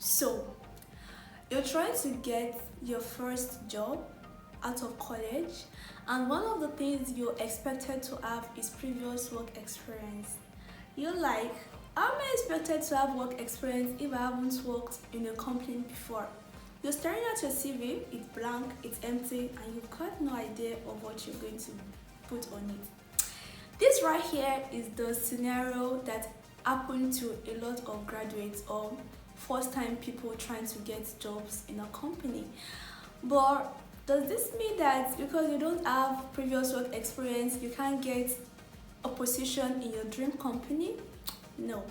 So, you're trying to get your first job out of college, and one of the things you're expected to have is previous work experience. You're like, how am I expected to have work experience if I haven't worked in a company before? You're staring at your CV, it's blank, it's empty, and you've got no idea of what you're going to put on it. This right here is the scenario that happened to a lot of graduates or first-time people trying to get jobs in a company. But does this mean that because you don't have previous work experience, you can't get a position in your dream company? No,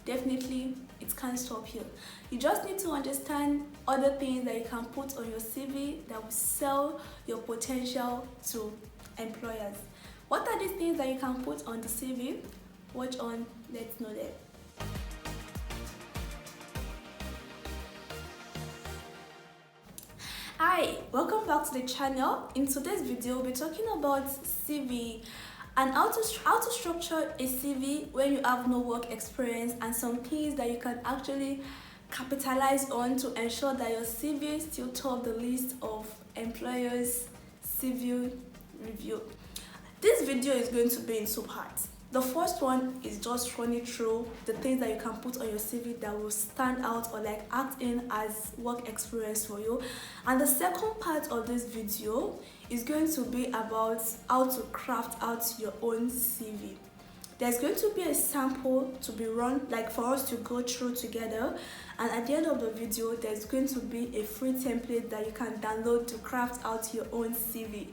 definitely it can't stop you. You just need to understand other things that you can put on your CV that will sell your potential to employers. What are these things that you can put on the CV? Watch on, let's know them. Hi, welcome back to the channel. In today's video, we'll be talking about CV and how to structure a CV when you have no work experience and some things that you can actually capitalize on to ensure that your CV still top the list of employers' CV review. This video is going to be in two parts. The first one is just running through the things that you can put on your CV that will stand out or like act in as work experience for you. And the second part of this video is going to be about how to craft out your own CV. There's going to be a sample to be run, like for us to go through together. And at the end of the video, there's going to be a free template that you can download to craft out your own CV.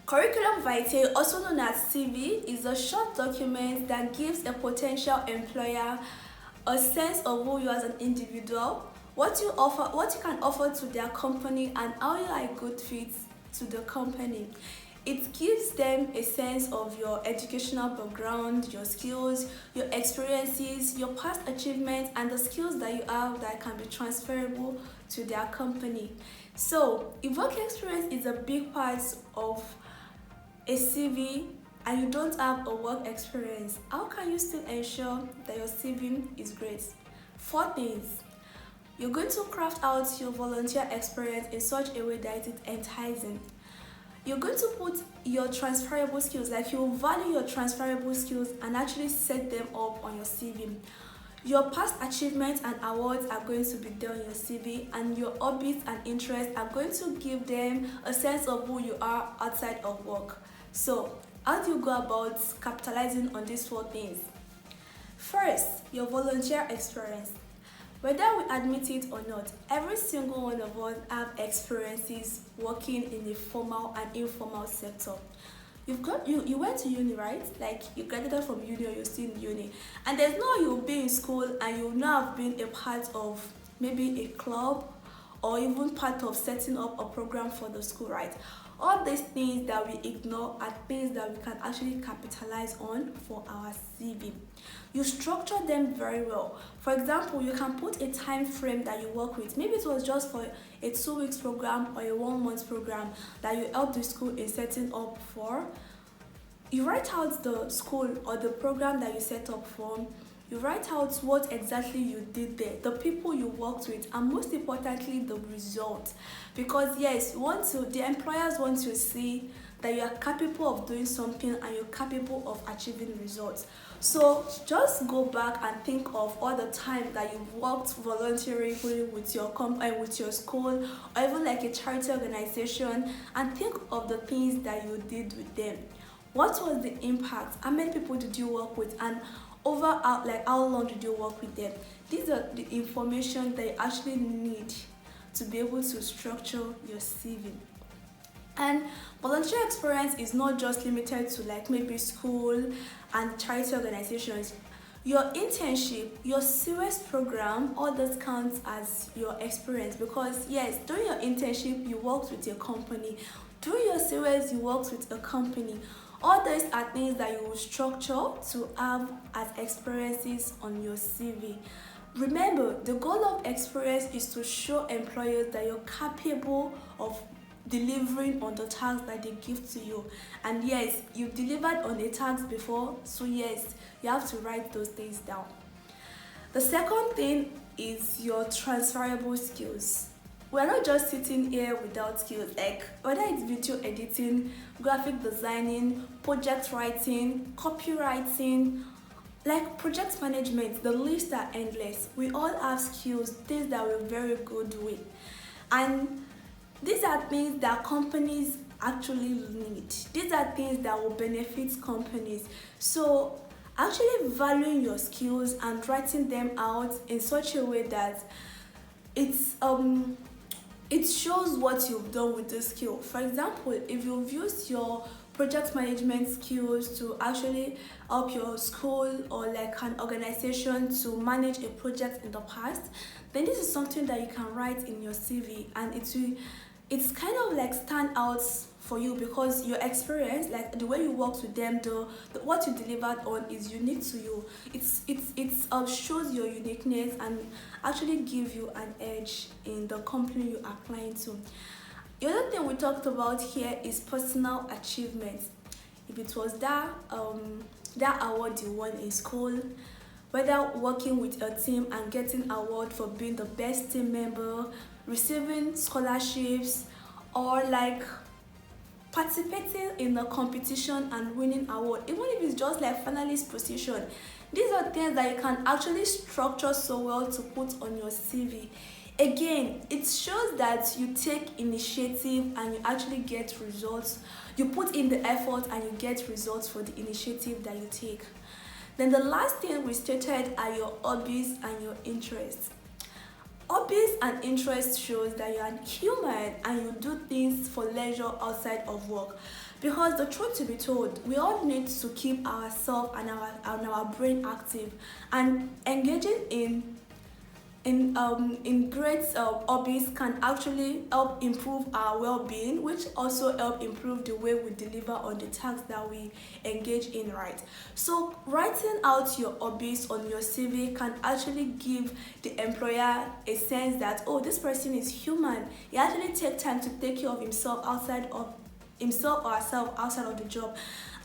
Curriculum vitae, also known as CV, is a short document that gives a potential employer a sense of who you are as an individual, what you can offer to their company, and how you are a good fit to the company. It gives them a sense of your educational background, your skills, your experiences, your past achievements, and the skills that you have that can be transferable to their company. So, if work experience is a big part of a CV and you don't have a work experience, how can you still ensure that your CV is great? 4 things. You're going to craft out your volunteer experience in such a way that it is enticing. You're going to put your transferable skills, like you value your transferable skills and actually set them up on your CV. Your past achievements and awards are going to be there on your CV, and your hobbies and interests are going to give them a sense of who you are outside of work. So, how do you go about capitalizing on these 4 things? First, your volunteer experience. Whether we admit it or not, every single one of us have experiences working in the formal and informal sector. You went to uni, right? Like you graduated from uni or you're still in uni, and there's no you'll be in school and you'll now have been a part of maybe a club or even part of setting up a program for the school, right? All these things that we ignore are things that we can actually capitalize on for our CV. You structure them very well. For example, you can put a time frame that you work with. Maybe it was just for a 2 weeks program or a 1 month program that you help the school in setting up for. You write out the school or the program that you set up for. You write out what exactly you did there, the people you worked with, and most importantly, the result. Because yes, the employers want to see that you are capable of doing something and you're capable of achieving results. So just go back and think of all the time that you've worked voluntarily with your company, with your school, or even like a charity organization, and think of the things that you did with them. What was the impact? How many people did you work with? And how long did you work with them? These are the information that you actually need to be able to structure your CV. And volunteer experience is not just limited to like maybe school and charity organizations. Your internship, your CWS program, all this counts as your experience, because yes, during your internship you worked with your company, during your CWS you worked with a company. All these are things that you will structure to have as experiences on your CV. Remember, the goal of experience is to show employers that you're capable of delivering on the tasks that they give to you. And yes, you've delivered on the tasks before, so yes, you have to write those things down. The second thing is your transferable skills. We're not just sitting here without skills, like whether it's video editing, graphic designing, project writing, copywriting, like project management. The lists are endless. We all have skills, things that we're very good with, and these are things that companies actually need. These are things that will benefit companies. So actually valuing your skills and writing them out in such a way that it's it shows what you've done with the skill. For example, if you've used your project management skills to actually help your school or like an organization to manage a project in the past, then this is something that you can write in your CV, and it's kind of like stand out for you because your experience, like the way you worked with them, the what you delivered on is unique to you. It's shows your uniqueness and actually give you an edge in the company you're applying to. The other thing we talked about here is personal achievements. If it was that award you won in school, whether working with a team and getting award for being the best team member, receiving scholarships, or like participating in a competition and winning award, even if it's just like finalist position. These are things that you can actually structure so well to put on your CV. Again, it shows that you take initiative and you actually get results. You put in the effort and you get results for the initiative that you take. Then the last thing we stated are your hobbies and your interests. Hobbies and interests shows that you're a human and you do things for leisure outside of work. Because the truth to be told, we all need to keep ourselves and our brain active, and engaging in great hobbies can actually help improve our well-being, which also help improve the way we deliver on the tasks that we engage in, right? So writing out your hobbies on your CV can actually give the employer a sense that, oh, this person is human. He actually takes time to take care of himself or herself outside of the job,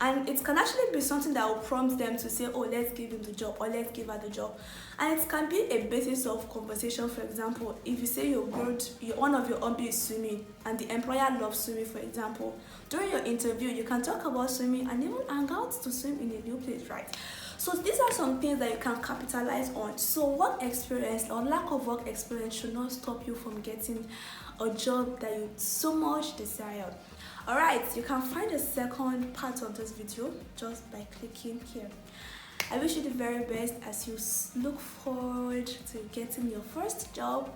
and it can actually be something that will prompt them to say, oh, let's give him the job or let's give her the job. And it can be a basis of conversation. For example, if you say one of your hobbies is swimming and the employer loves swimming, for example, during your interview you can talk about swimming and even hang out to swim in a new place, right? So these are some things that you can capitalize on. So work experience or lack of work experience should not stop you from getting a job that you so much desire. Alright, you can find the second part of this video just by clicking here. I wish you the very best as you look forward to getting your first job.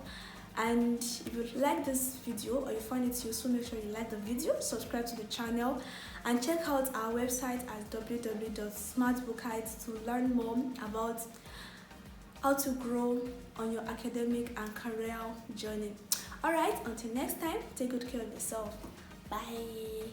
And if you like this video or you find it useful, make sure you like the video, subscribe to the channel, and check out our website at www.smartbookite to learn more about how to grow on your academic and career journey. Alright, until next time, take good care of yourself. Bye.